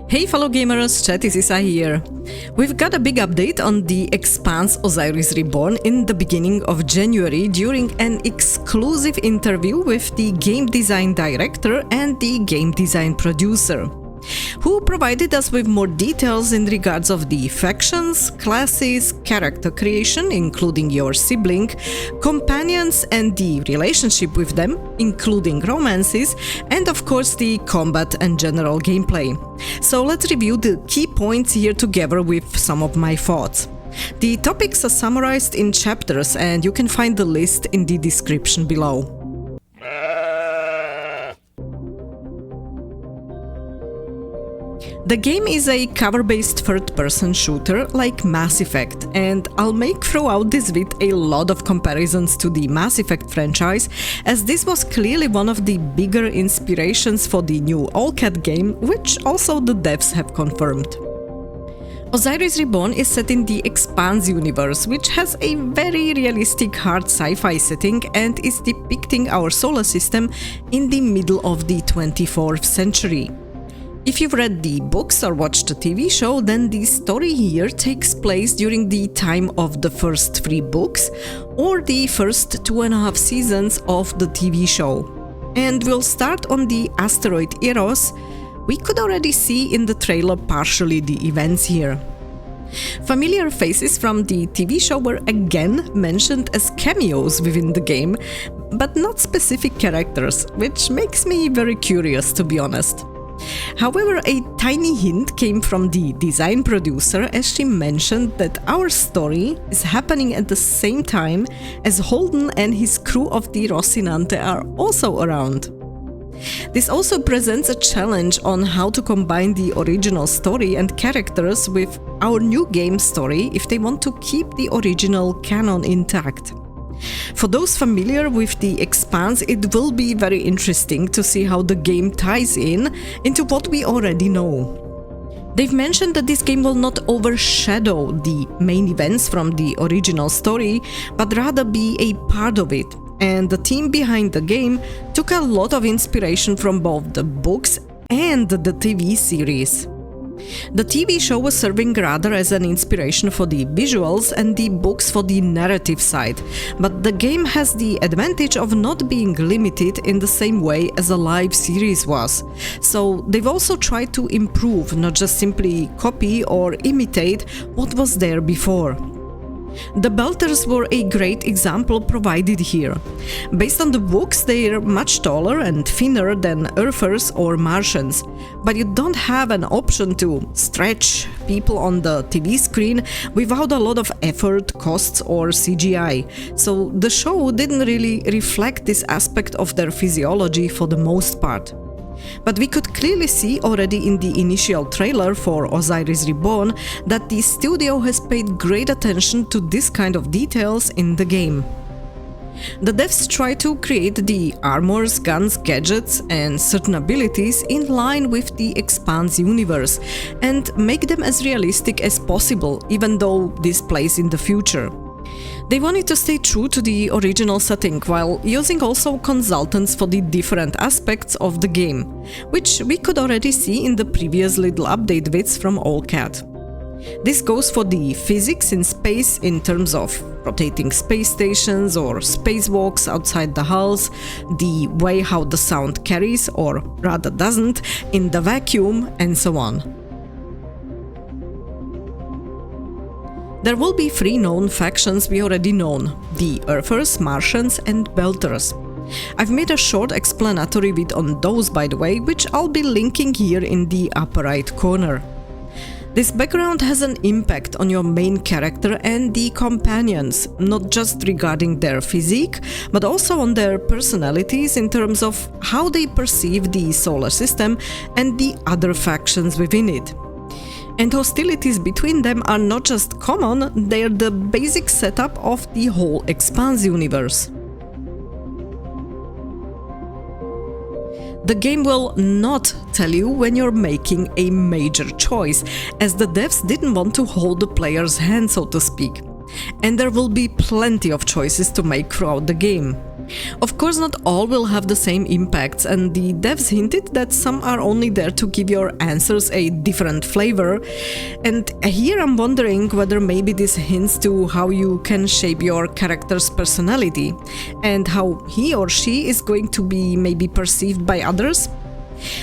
Hey fellow gamers, Chatty Sisa here. We've got a big update on the Expanse Osiris Reborn in the beginning of January during an exclusive interview with the game design director and the game design producer, who provided us with more details in regards of the factions, classes, character creation, including your sibling, companions and the relationship with them, including romances, and of course the combat and general gameplay. So let's review the key points here together with some of my thoughts. The topics are summarized in chapters and you can find the list in the description below. The game is a cover-based third-person shooter like Mass Effect, and I'll make throughout this vid a lot of comparisons to the Mass Effect franchise, as this was clearly one of the bigger inspirations for the new Owlcat game, which also the devs have confirmed. Osiris Reborn is set in the Expanse universe, which has a very realistic hard sci-fi setting and is depicting our solar system in the middle of the 24th century. If you've read the books or watched the TV show, then the story here takes place during the time of the first 3 books or the first 2.5 seasons of the TV show. And we'll start on the asteroid Eros. We could already see in the trailer partially the events here. Familiar faces from the TV show were again mentioned as cameos within the game, but not specific characters, which makes me very curious, to be honest. However, a tiny hint came from the design producer, as she mentioned that our story is happening at the same time as Holden and his crew of the Rocinante are also around. This also presents a challenge on how to combine the original story and characters with our new game story if they want to keep the original canon intact. For those familiar with the Expanse, it will be very interesting to see how the game ties into what we already know. They've mentioned that this game will not overshadow the main events from the original story, but rather be a part of it. And the team behind the game took a lot of inspiration from both the books and the TV series. The TV show was serving rather as an inspiration for the visuals and the books for the narrative side, but the game has the advantage of not being limited in the same way as a live series was. So they've also tried to improve, not just simply copy or imitate what was there before. The Belters were a great example provided here. Based on the books, they're much taller and thinner than Earthers or Martians, but you don't have an option to stretch people on the TV screen without a lot of effort, costs or CGI, so the show didn't really reflect this aspect of their physiology for the most part. But we could clearly see already in the initial trailer for Osiris Reborn that the studio has paid great attention to this kind of details in the game. The devs try to create the armors, guns, gadgets and certain abilities in line with the Expanse universe and make them as realistic as possible, even though this plays in the future. They wanted to stay true to the original setting while using also consultants for the different aspects of the game, which we could already see in the previous little update vids from Owlcat. This goes for the physics in space in terms of rotating space stations or spacewalks outside the hulls, the way how the sound carries or rather doesn't in the vacuum, and so on. There will be 3 known factions we already know: the Earthers, Martians and Belters. I've made a short explanatory vid on those, by the way, which I'll be linking here in the upper right corner. This background has an impact on your main character and the companions, not just regarding their physique, but also on their personalities in terms of how they perceive the solar system and the other factions within it. And hostilities between them are not just common, they're the basic setup of the whole Expanse universe. The game will not tell you when you're making a major choice, as the devs didn't want to hold the player's hand, so to speak. And there will be plenty of choices to make throughout the game. Of course, not all will have the same impacts, and the devs hinted that some are only there to give your answers a different flavor. And here I'm wondering whether maybe this hints to how you can shape your character's personality, and how he or she is going to be maybe perceived by others.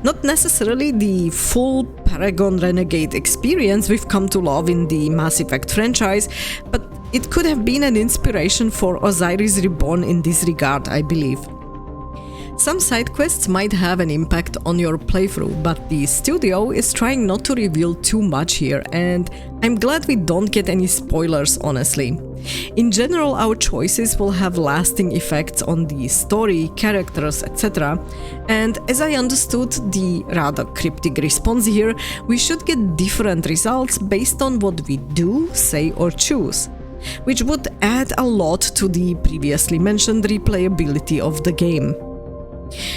Not necessarily the full Paragon Renegade experience we've come to love in the Mass Effect franchise, but it could have been an inspiration for Osiris Reborn in this regard, I believe. Some side quests might have an impact on your playthrough, but the studio is trying not to reveal too much here, and I'm glad we don't get any spoilers, honestly. In general, our choices will have lasting effects on the story, characters, etc. And as I understood the rather cryptic response here, we should get different results based on what we do, say or choose, which would add a lot to the previously mentioned replayability of the game.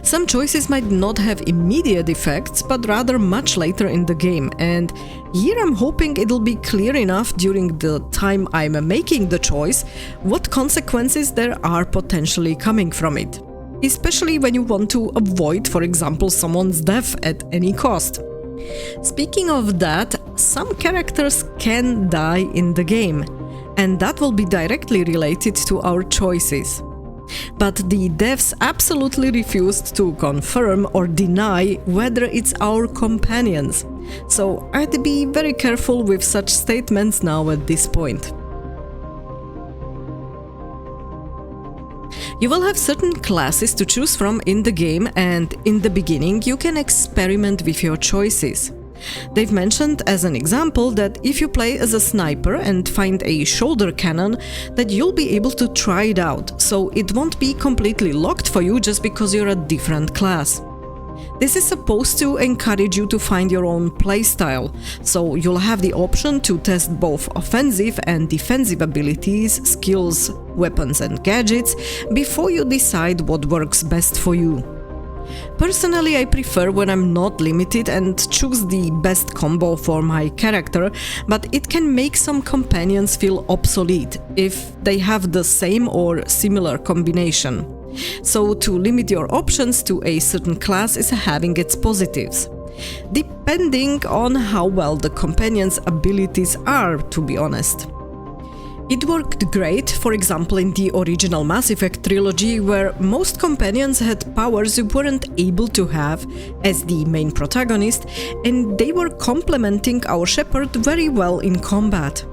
Some choices might not have immediate effects, but rather much later in the game, and here I'm hoping it'll be clear enough during the time I'm making the choice what consequences there are potentially coming from it, especially when you want to avoid, for example, someone's death at any cost. Speaking of that, some characters can die in the game, and that will be directly related to our choices. But the devs absolutely refused to confirm or deny whether it's our companions, so I'd be very careful with such statements now at this point. You will have certain classes to choose from in the game, and in the beginning you can experiment with your choices. They've mentioned as an example that if you play as a sniper and find a shoulder cannon, that you'll be able to try it out, so it won't be completely locked for you just because you're a different class. This is supposed to encourage you to find your own playstyle, so you'll have the option to test both offensive and defensive abilities, skills, weapons and gadgets before you decide what works best for you. Personally, I prefer when I'm not limited and choose the best combo for my character, but it can make some companions feel obsolete if they have the same or similar combination. So to limit your options to a certain class is having its positives, depending on how well the companion's abilities are, to be honest. It worked great, for example, in the original Mass Effect trilogy, where most companions had powers you weren't able to have as the main protagonist, and they were complementing our Shepard very well in combat.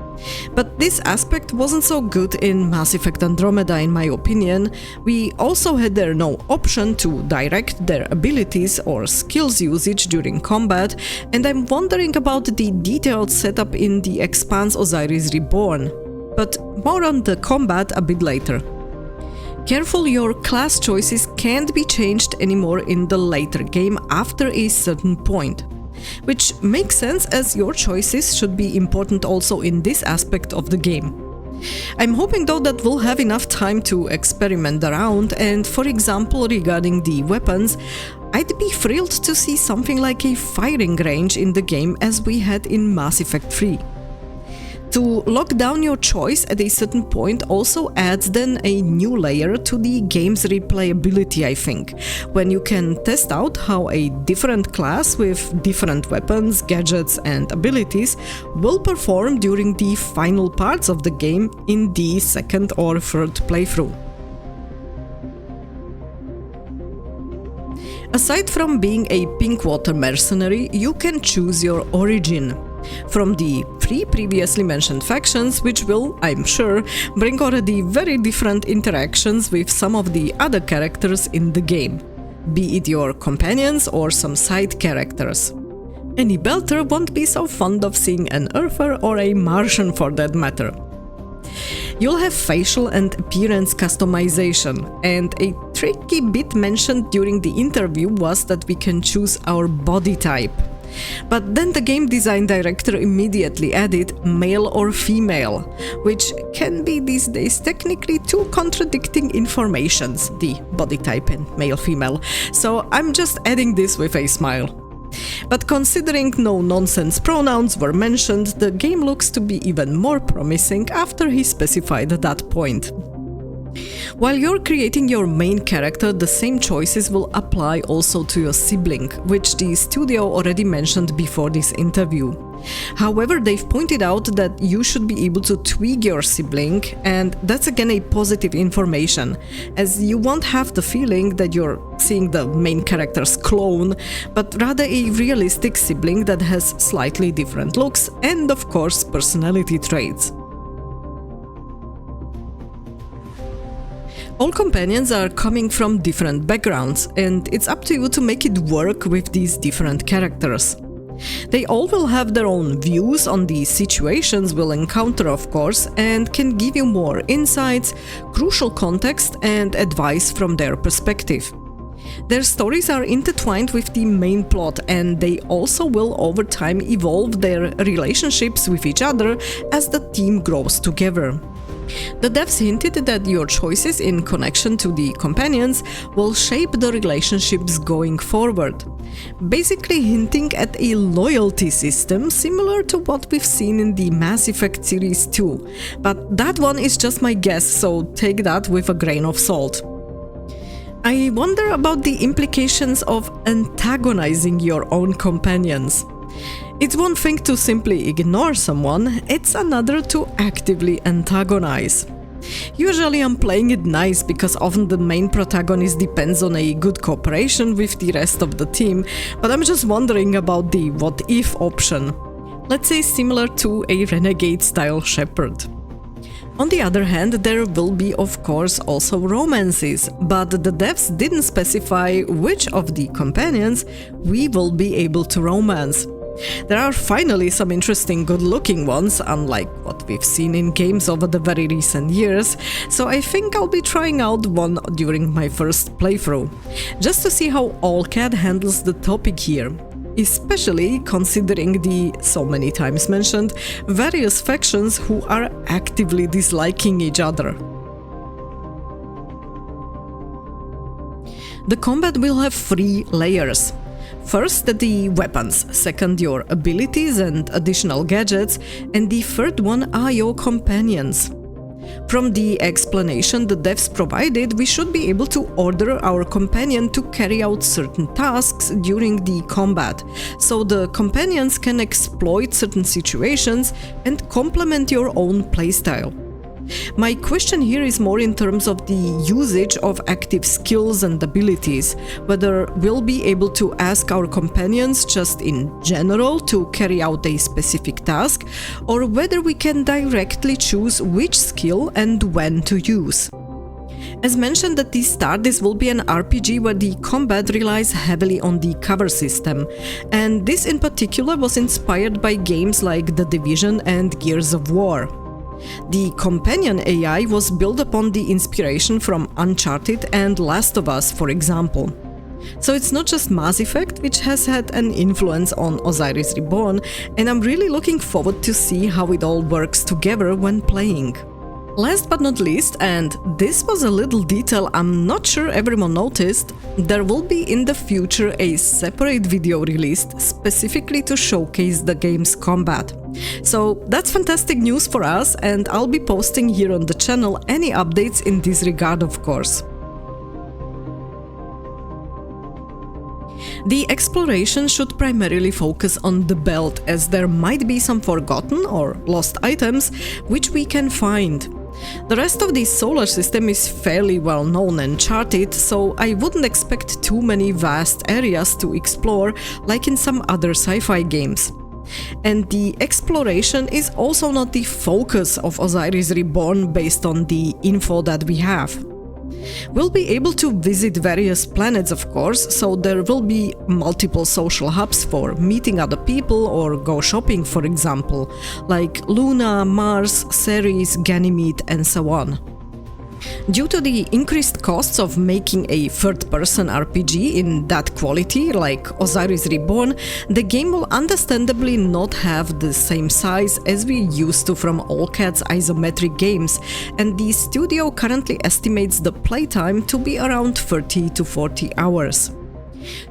But this aspect wasn't so good in Mass Effect Andromeda, in my opinion. We also had there no option to direct their abilities or skills usage during combat, and I'm wondering about the detailed setup in the Expanse Osiris Reborn. But more on the combat a bit later. Careful, your class choices can't be changed anymore in the later game after a certain point, which makes sense as your choices should be important also in this aspect of the game. I'm hoping though that we'll have enough time to experiment around, and for example regarding the weapons, I'd be thrilled to see something like a firing range in the game as we had in Mass Effect 3. To lock down your choice at a certain point also adds then a new layer to the game's replayability, I think, when you can test out how a different class with different weapons, gadgets and abilities will perform during the final parts of the game in the second or third playthrough. Aside from being a Pinkwater mercenary, you can choose your origin from the 3 previously mentioned factions, which will, I'm sure, bring already very different interactions with some of the other characters in the game, be it your companions or some side characters. Any Belter won't be so fond of seeing an Earther or a Martian for that matter. You'll have facial and appearance customization, and a tricky bit mentioned during the interview was that we can choose our body type. But then the game design director immediately added male or female, which can be these days technically two contradicting informations, the body type and male-female, so I'm just adding this with a smile. But considering no nonsense pronouns were mentioned, the game looks to be even more promising after he specified that point. While you're creating your main character, the same choices will apply also to your sibling, which the studio already mentioned before this interview. However, they've pointed out that you should be able to tweak your sibling, and that's again a positive information, as you won't have the feeling that you're seeing the main character's clone, but rather a realistic sibling that has slightly different looks and, of course, personality traits. All companions are coming from different backgrounds, and it's up to you to make it work with these different characters. They all will have their own views on the situations we'll encounter, of course, and can give you more insights, crucial context, and advice from their perspective. Their stories are intertwined with the main plot, and they also will over time evolve their relationships with each other as the team grows together. The devs hinted that your choices in connection to the companions will shape the relationships going forward, basically hinting at a loyalty system similar to what we've seen in the Mass Effect series too, but that one is just my guess, so take that with a grain of salt. I wonder about the implications of antagonizing your own companions. It's one thing to simply ignore someone, it's another to actively antagonize. Usually I'm playing it nice because often the main protagonist depends on a good cooperation with the rest of the team, but I'm just wondering about the what-if option. Let's say similar to a renegade-style shepherd. On the other hand, there will be of course also romances, but the devs didn't specify which of the companions we will be able to romance. There are finally some interesting good-looking ones, unlike what we've seen in games over the very recent years, so I think I'll be trying out one during my first playthrough, just to see how Owlcat handles the topic here, especially considering the, so many times mentioned, various factions who are actively disliking each other. The combat will have 3 layers. First, the weapons, second, your abilities and additional gadgets, and the third one are your companions. From the explanation the devs provided, we should be able to order our companion to carry out certain tasks during the combat, so the companions can exploit certain situations and complement your own playstyle. My question here is more in terms of the usage of active skills and abilities, whether we'll be able to ask our companions just in general to carry out a specific task, or whether we can directly choose which skill and when to use. As mentioned at the start, this will be an RPG where the combat relies heavily on the cover system, and this in particular was inspired by games like The Division and Gears of War. The companion AI was built upon the inspiration from Uncharted and Last of Us, for example. So it's not just Mass Effect which has had an influence on Osiris Reborn, and I'm really looking forward to see how it all works together when playing. Last but not least, and this was a little detail I'm not sure everyone noticed, there will be in the future a separate video released specifically to showcase the game's combat. So that's fantastic news for us, and I'll be posting here on the channel any updates in this regard, of course. The exploration should primarily focus on the belt, as there might be some forgotten or lost items which we can find. The rest of the solar system is fairly well known and charted, so I wouldn't expect too many vast areas to explore like in some other sci-fi games. And the exploration is also not the focus of Osiris Reborn based on the info that we have. We'll be able to visit various planets, of course, so there will be multiple social hubs for meeting other people or go shopping, for example, like Luna, Mars, Ceres, Ganymede, and so on. Due to the increased costs of making a third-person RPG in that quality, like Osiris Reborn, the game will understandably not have the same size as we used to from Owlcat's isometric games, and the studio currently estimates the playtime to be around 30 to 40 hours.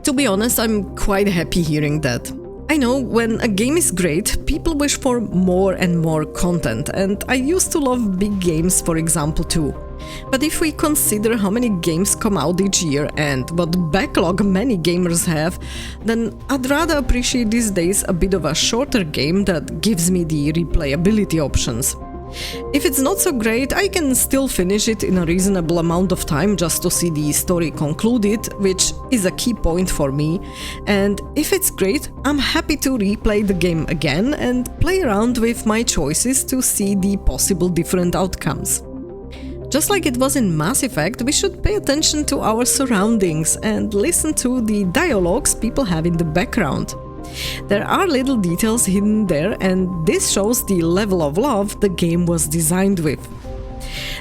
To be honest, I'm quite happy hearing that. I know, when a game is great, people wish for more and more content, and I used to love big games, for example, too. But if we consider how many games come out each year and what backlog many gamers have, then I'd rather appreciate these days a bit of a shorter game that gives me the replayability options. If it's not so great, I can still finish it in a reasonable amount of time just to see the story concluded, which is a key point for me. And if it's great, I'm happy to replay the game again and play around with my choices to see the possible different outcomes. Just like it was in Mass Effect, we should pay attention to our surroundings and listen to the dialogues people have in the background. There are little details hidden there, and this shows the level of love the game was designed with.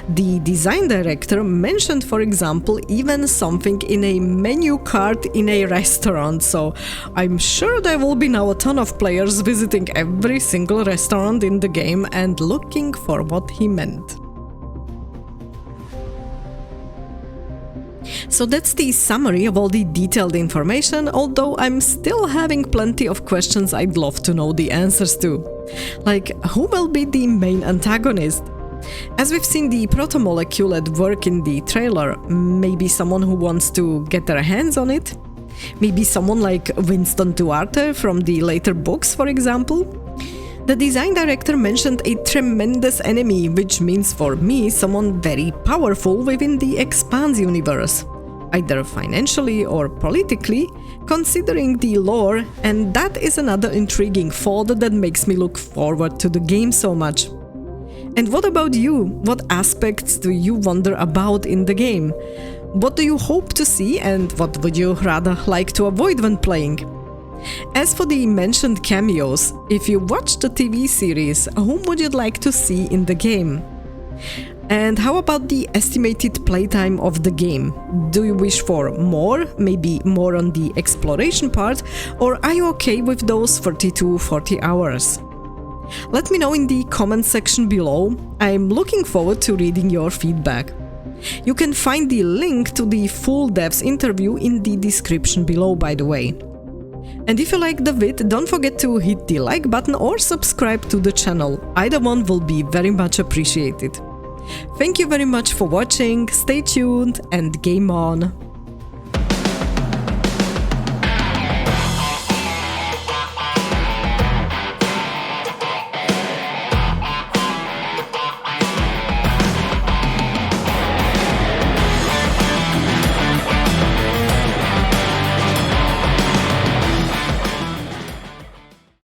The design director mentioned, for example, even something in a menu card in a restaurant, so I'm sure there will be now a ton of players visiting every single restaurant in the game and looking for what he meant. So that's the summary of all the detailed information, although I'm still having plenty of questions I'd love to know the answers to. Like, who will be the main antagonist? As we've seen the proto-molecule at work in the trailer, maybe someone who wants to get their hands on it? Maybe someone like Winston Duarte from the later books, for example? The design director mentioned a tremendous enemy, which means for me someone very powerful within the Expanse universe, either financially or politically, considering the lore, and that is another intriguing thought that makes me look forward to the game so much. And what about you? What aspects do you wonder about in the game? What do you hope to see, and what would you rather like to avoid when playing? As for the mentioned cameos, if you watched the TV series, whom would you like to see in the game? And how about the estimated playtime of the game? Do you wish for more, maybe more on the exploration part, or are you okay with those 30 to 40 hours? Let me know in the comment section below. I'm looking forward to reading your feedback. You can find the link to the full devs interview in the description below, by the way. And if you like the vid, don't forget to hit the like button or subscribe to the channel. Either one will be very much appreciated. Thank you very much for watching, stay tuned and game on!